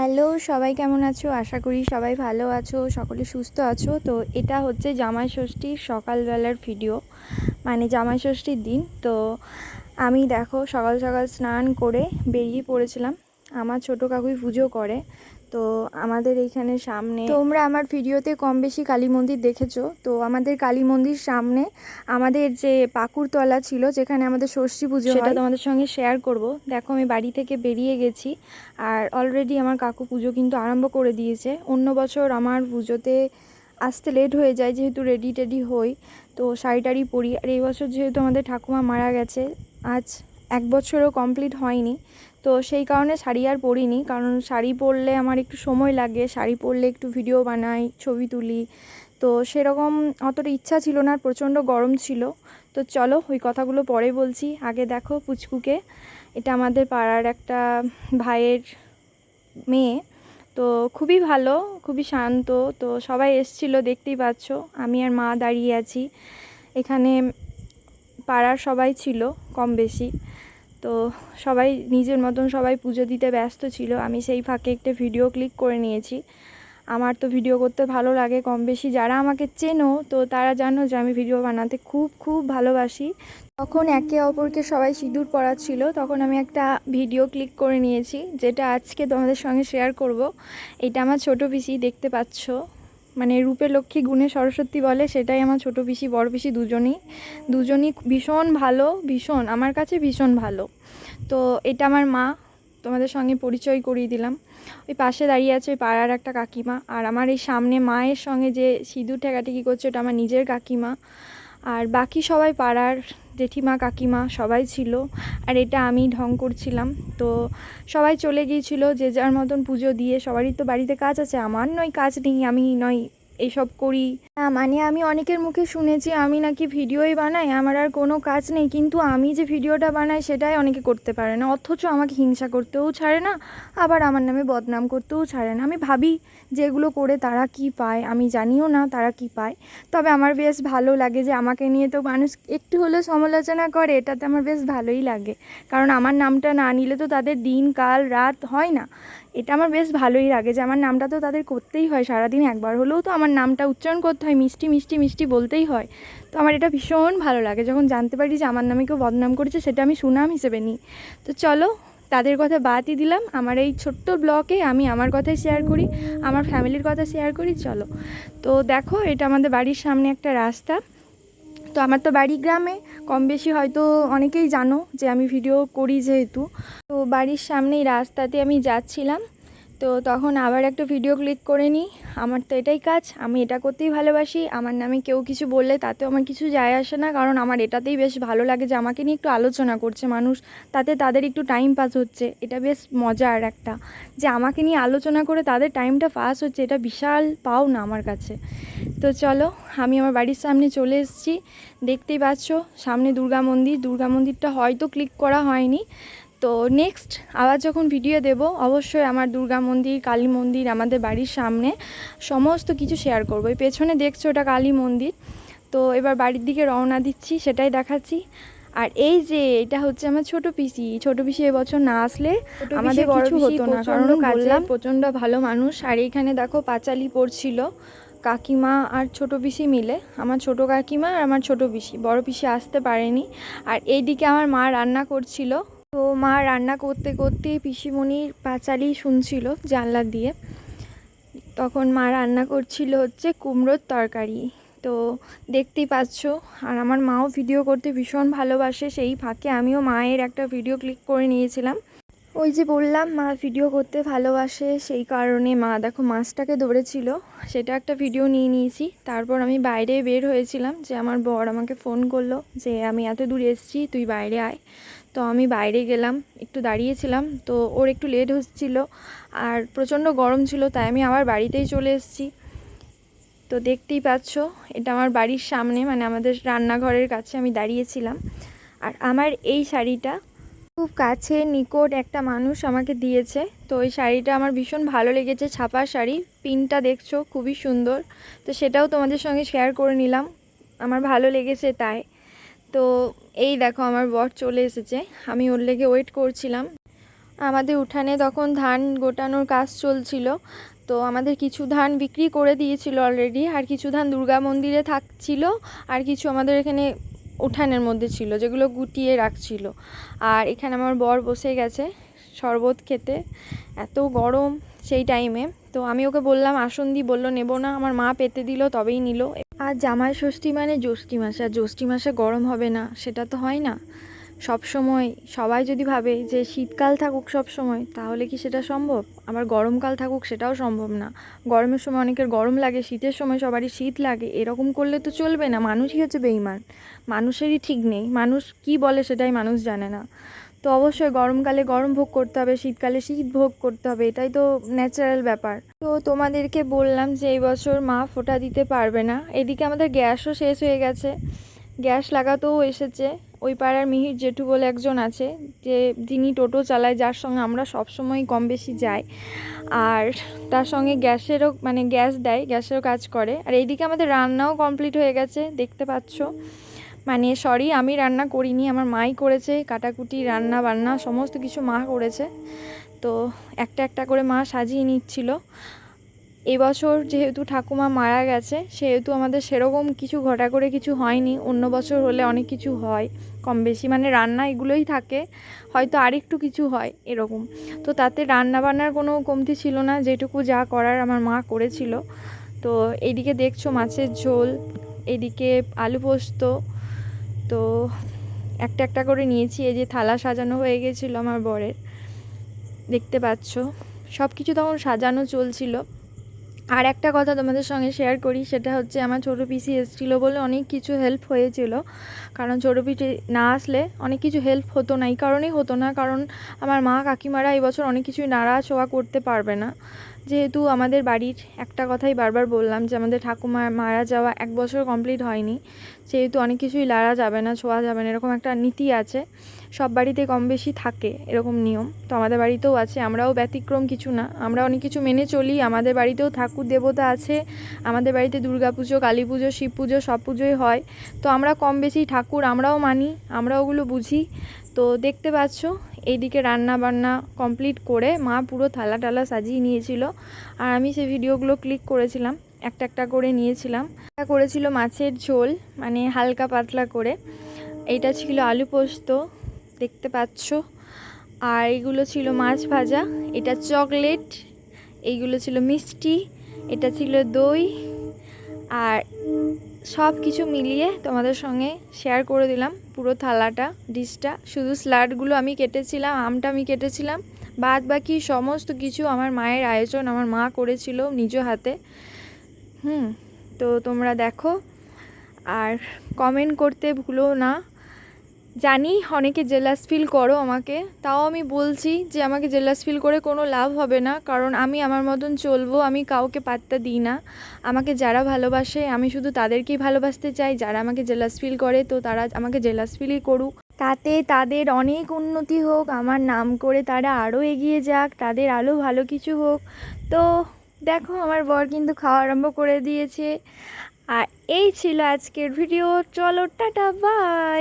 Hello, সবাই কেমন আছো? আশা করি সবাই ভালো আছো, সকলে সুস্থ আছো। তো এটা হচ্ছে জামাই ষষ্ঠীর সকালবেলার ভিডিও, মানে জামাই ষষ্ঠীর দিন। তো আমি দেখো সকাল সকাল স্নান করে বেরিয়ে পড়েছিলাম। আমার ছোটো কাকুই পুজো করে, তো আমাদের এইখানে সামনে, তোমরা আমার ভিডিওতে কম বেশি কালী মন্দির দেখেছো। তো আমাদের কালী মন্দির সামনে আমাদের যে পাকুড়তলা ছিল, যেখানে আমাদের ষষ্ঠী পুজো, সেটা তোমাদের সঙ্গে শেয়ার করব। দেখো আমি বাড়ি থেকে বেরিয়ে গেছি, আর অলরেডি আমার কাকু পুজো কিন্তু আরম্ভ করে দিয়েছে। অন্য বছর আমার পুজোতে আসতে লেট হয়ে যায়, যেহেতু রেডি টেডি হই, তো শাড়ি টাড়ি পরি। আর এই বছর যেহেতু আমাদের ঠাকুমা মারা গেছে, আজ 1 বছরও কমপ্লিট হয়নি, তো সেই কারণে শাড়ি আর পরিনি। কারণ শাড়ি পরলে আমার একটু সময় লাগে, শাড়ি পরলে একটু ভিডিও বানাই, ছবি তুলি, তো সেরকম অতটা ইচ্ছা ছিল না, প্রচণ্ড গরম ছিল। তো চলো ওই কথাগুলো পরে বলছি, আগে দেখো পুচকুকে। এটা আমাদের পাড়ার একটা ভাইয়ের মেয়ে, তো খুবই ভালো, খুবই শান্ত। তো সবাই এসছিল, দেখতেই পাচ্ছ আমি আর মা দাঁড়িয়ে আছি এখানে। পাড়ার সবাই ছিল কম বেশি, তো সবাই নিজের মতন সবাই পুজো দিতে ব্যস্ত ছিল। আমি সেই ফাঁকে একটা ভিডিও ক্লিক করে নিয়েছি। আমার তো ভিডিও করতে ভালো লাগে, কম বেশি যারা আমাকে চেনো তো তারা জানো যে আমি ভিডিও বানাতে খুব খুব ভালোবাসি। তখন একে অপরকে সবাই সিঁদুর পরাচ্ছিল, তখন আমি একটা ভিডিও ক্লিক করে নিয়েছি, যেটা আজকে তোমাদের সঙ্গে শেয়ার করব। এটা আমার ছোটো পিসি, দেখতে পাচ্ছ, মানে রূপে লক্ষ্মী গুণে সরস্বতী বলে, সেটাই আমার ছোটো পিসি বড় পিসি দুজনই ভীষণ ভালো, ভীষণ আমার কাছে ভীষণ ভালো। তো এটা আমার মা, তোমাদের সঙ্গে পরিচয় করিয়ে দিলাম। ওই পাশে দাঁড়িয়ে আছে ওই পাড়ার একটা কাকিমা, আর আমার এই সামনে মায়ের সঙ্গে যে সিঁদুর ঠেকাঠেকি করছে ওটা আমার নিজের কাকিমা। আর বাকি সবাই পাড়ার জেঠিমা কাকিমা সবাই ছিল। আর এটা আমি ঢং করছিলাম। তো সবাই চলে গিয়েছিল যে যার মতন পুজো দিয়ে, সবারই তো বাড়িতে কাজ আছে, আমার নয় কাজ নেই, আমি নয় এইসব করি না। মানে আমি অনেকের মুখে শুনেছি আমি নাকি ভিডিওই বানাই, আমার আর কোনো কাজ নেই, কিন্তু আমি যে ভিডিওটা বানাই সেটাই অনেকে করতে পারে না, অথচ আমাকে হিংসা করতেও ছাড়ে না, আবার আমার নামে বদনাম করতেও ছাড়ে না। আমি ভাবি যেগুলো করে তারা কি পায়, আমি জানিও না তারা কি পায়। তবে আমার বেশ ভালো লাগে যে আমাকে নিয়ে তো মানুষ একটু হলেও সমালোচনা করে, এটাতে আমার বেশ ভালোই লাগে। কারণ আমার নামটা না নিলে তো তাদের দিন কাল রাত হয় না। এটা আমার বেশ ভালোই লাগে যে আমার নামটা তো তাদের করতেই হয়, সারাদিন একবার হলেও তো আমার নামটা উচ্চারণ করতে হয়, মিষ্টি মিষ্টি মিষ্টি বলতেই হয়। তো আমার এটা ভীষণ ভালো লাগে যখন জানতে পারি যে আমার নামে কেউ বদনাম করেছে, সেটা আমি সুনাম হিসেবে নিই। তো চলো তাদের কথা বাদই দিলাম, আমার এই ছোট্ট ব্লগে আমি আমার কথাই শেয়ার করি, আমার ফ্যামিলির কথা শেয়ার করি। চলো, তো দেখো এটা আমাদের বাড়ির সামনে একটা রাস্তা। তো আমার তো বাড়ি গ্রামে, কম বেশি হয়তো অনেকেই জানো যে আমি ভিডিও করি যেহেতু। তো বাড়ির সামনেই রাস্তাতে আমি যাচ্ছিলাম, তো তখন আবার একটা ভিডিও ক্লিক করে নিই। আমার তো এটাই কাজ, আমি এটা করতেই ভালোবাসি। আমার নামে কেউ কিছু বললে তাতেও আমার কিছু যায় আসে না, কারণ আমার এটাতেই বেশ ভালো লাগে যে আমাকে নিয়ে একটু আলোচনা করছে মানুষ, তাতে তাদের একটু টাইম পাস হচ্ছে। এটা বেশ মজার একটা, যে আমাকে নিয়ে আলোচনা করে তাদের টাইমটা পাস হচ্ছে, এটা বিশাল পাওনা আমার কাছে। তো চলো আমি আমার বাড়ির সামনে চলে এসেছি, দেখতেই পাচ্ছ সামনে দুর্গা মন্দিরটা হয়তো ক্লিক করা হয়নি। তো নেক্সট আবার যখন ভিডিও দেব অবশ্যই আমার দুর্গা মন্দির, কালী মন্দির, আমাদের বাড়ির সামনে সমস্ত কিছু শেয়ার করবো। এই পেছনে দেখছো ওটা কালী মন্দির। তো এবার বাড়ির দিকে রওনা দিচ্ছি, সেটাই দেখাচ্ছি। আর এই যে এটা হচ্ছে আমার ছোটো পিসি এবছর না আসলে আমাদের কিছু হতো না, কারণ কাজে প্রচণ্ড ভালো মানুষ। আর এইখানে দেখো পাঁচালি পড়ছিল কাকিমা আর ছোটো পিসি মিলে, আমার ছোটো কাকিমা আর আমার ছোটো পিসি, বড় পিসি আসতে পারেনি। আর এইদিকে আমার মা রান্না করছিল, তো মা রান্না করতে করতে পিসিমণির পাঁচালি শুনছিল জানলা দিয়ে। তখন মা রান্না করছিল হচ্ছে কুমড়োর তরকারি, তো দেখতেই পাচ্ছ। আর আমার মাও ভিডিও করতে ভীষণ ভালোবাসে, সেই ফাঁকে আমিও মায়ের একটা ভিডিও ক্লিক করে নিয়েছিলাম। ওই যে বললাম মা ভিডিও করতে ভালোবাসে, সেই কারণে মা দেখো মাছটাকে ধরেছিল, সেটা একটা ভিডিও নিয়ে নিয়েছি। তারপর আমি বাইরে বের হয়েছিলাম, যে আমার বর আমাকে ফোন করলো যে আমি এত দূর এসেছি, তুই বাইরে আয়। তো আমি বাইরে গেলাম, একটু দাঁড়িয়েছিলাম, তো ওর একটু লেট হচ্ছিল আর প্রচণ্ড গরম ছিল, তাই আমি আবার বাড়িতেই চলে এসেছি। তো দেখতেই পাচ্ছ এটা আমার বাড়ির সামনে, মানে আমাদের রান্নাঘরের কাছে আমি দাঁড়িয়েছিলাম। আর আমার এই শাড়িটা খুব কাছে নিকট একটা মানুষ আমাকে দিয়েছে, তো ওই শাড়িটা আমার ভীষণ ভালো লেগেছে, ছাপা শাড়ি, পিনটা দেখছো খুবই সুন্দর। তো সেটাও তোমাদের সঙ্গে শেয়ার করে নিলাম, আমার ভালো লেগেছে তাই। তো এই দেখো আমার বর চলে এসেছে, আমি ওর লেগে ওয়েট করছিলাম। আমাদের উঠানে তখন ধান গোটানোর কাজ চলছিল, তো আমাদের কিছু ধান বিক্রি করে দিয়েছিল অলরেডি, আর কিছু ধান দুর্গা মন্দিরে থাকছিল, আর কিছু আমাদের এখানে উঠানের মধ্যে ছিল যেগুলো গুটিয়ে রাখছিল। আর এখানে আমার বর বসে গেছে শরবত খেতে, এত গরম সেই টাইমে। তো আমি ওকে বললাম আসন দি, বললো নেবো না, আমার মা পেতে দিল তবেই নিল। আর জামাই ষষ্ঠী মানে জ্যৈষ্ঠী মাসে, আর জ্যৈষ্ঠী মাসে গরম হবে না সেটা তো হয় না। সব সময় সবাই যদি ভাবে যে শীতকাল থাকুক সব সময়, তাহলে কি সেটা সম্ভব? আবার গরমকাল থাকুক সেটাও সম্ভব না। গরমের সময় অনেকের গরম লাগে, শীতের সময় সবারই শীত লাগে, এরকম করলে তো চলবে না। মানুষই হচ্ছে বেঈমান, মানুষেরই ঠিক নেই, মানুষ কি বলে সেটাই মানুষ জানে না। তো অবশ্যই গরমকালে গরম ভোগ করতে হবে, শীতকালে শীত ভোগ করতে হবে, এটাই তো ন্যাচারাল ব্যাপার। তো তোমাদেরকে বললাম যে এই বছর মা ফোঁটা দিতে পারবে না। এদিকে আমাদের গ্যাসও শেষ হয়ে গেছে, গ্যাস লাগাতেও এসেছে ওই পাড়ার মিহির জেঠু বলে একজন আছে, যে যিনি টোটো চালায়, যার সঙ্গে আমরা সবসময় কম বেশি যাই, আর তার সঙ্গে গ্যাসেরও মানে গ্যাস দেয়, গ্যাসেরও কাজ করে। আর এইদিকে আমাদের রান্নাও কমপ্লিট হয়ে গেছে দেখতে পাচ্ছ, মানে সরি আমি রান্না করিনি, আমার মাই করেছে, কাটাকুটি রান্না বান্না সমস্ত কিছু মা করেছে। তো একটা একটা করে মা সাজিয়ে নিচ্ছিল। এবছর যেহেতু ঠাকুমা মারা গেছে সেহেতু আমাদের সেরকম কিছু ঘটা করে কিছু হয়নি। অন্য বছর হলে অনেক কিছু হয় কম বেশি, মানে রান্না এগুলোই থাকে, হয়তো আরেকটু কিছু হয় এরকম। তো তাতে রান্না বান্নার কোনো কমতি ছিল না, যেটুকু যা করার আমার মা করেছিল। তো এইদিকে দেখছো মাছের ঝোল, এদিকে আলু পোস্ত, তো একটা একটা করে নিয়েছি। এই যে থালা সাজানো হয়ে গেছিলো আমার বরের, দেখতে পাচ্ছ সব কিছু তখন সাজানো চলছিল। আর একটা কথা তোমাদের সঙ্গে শেয়ার করি, সেটা হচ্ছে আমার ছোটো পিসি এসেছিলো বলে অনেক কিছু হেল্প হয়েছিল। কারণ ছোটো পিসি না আসলে অনেক কিছু হেল্প হতো না, এই কারণেই হতো না কারণ আমার মা কাকিমারা এই বছর অনেক কিছুই নাড়া ছোঁয়া করতে পারবে না। যেহেতু আমাদের বাড়ির একটা কথাই বারবার বললাম যে আমাদের ঠাকুমা মারা যাওয়া 1 বছর কমপ্লিট হয়নি, সেহেতু অনেক কিছুই লাড়া যাবে না, ছোঁয়া যাবে না, এরকম একটা নীতি আছে। সব বাড়িতে কম বেশি থাকে এরকম নিয়ম, তো আমাদের বাড়িতেও আছে, আমরাও ব্যতিক্রম কিছু না, আমরা অনেক কিছু মেনে চলি। আমাদের বাড়িতেও ঠাকুর দেবতা আছে, আমাদের বাড়িতে দুর্গা পুজো, কালী পুজো, শিব পুজো সব পুজোই হয়। তো আমরা কম বেশি ঠাকুর আমরাও মানি, আমরা ওগুলো বুঝি। তো দেখতে পাচ্ছ এইদিকে রান্না বান্না কমপ্লিট করে মা পুরো থালা টালা সাজিয়ে নিয়েছিল, আর আমি সেই ভিডিওগুলো ক্লিক করেছিলাম, একটা একটা করে নিয়েছিলাম। এটা করেছিল মাছের ঝোল, মানে হালকা পাতলা করে। এইটা ছিল আলু পোস্ত, দেখতে পাচ্ছ। আর এগুলো ছিল মাছ ভাজা, এটা চকলেট, এইগুলো ছিল মিষ্টি, এটা ছিল দই। আর সব কিছু মিলিয়ে তোমাদের সঙ্গে শেয়ার করে দিলাম পুরো থালাটা, ডিশটা। শুধু স্যালাডগুলো আমি কেটেছিলাম, আমটা আমি কেটেছিলাম, বাদ বাকি সমস্ত কিছু আমার মায়ের আয়োজন, আমার মা করেছিল নিজ হাতে। তো তোমরা দেখো আর কমেন্ট করতে ভুলো না। জানি অনেকে জেলাস ফিল করো আমাকে, তাও আমি বলছি যে আমাকে জেলাস ফিল করে কোনো লাভ হবে না, কারণ আমি আমার মতন চলবো, আমি কাউকে পাত্তা দিই না। আমাকে যারা ভালোবাসে আমি শুধু তাদেরকেই ভালোবাসতে চাই, যারা আমাকে জেলাস ফিল করে তো তারা আমাকে জেলাস ফিলই করুক, তাতে তাদের অনেক উন্নতি হোক, আমার নাম করে তারা আরও এগিয়ে যাক, তাদের আরও ভালো কিছু হোক। তো দেখো আমার বর কিন্তু খাওয়া আরম্ভ করে দিয়েছে। আর এই ছিল আজকের ভিডিও, চলো টাটা বাই।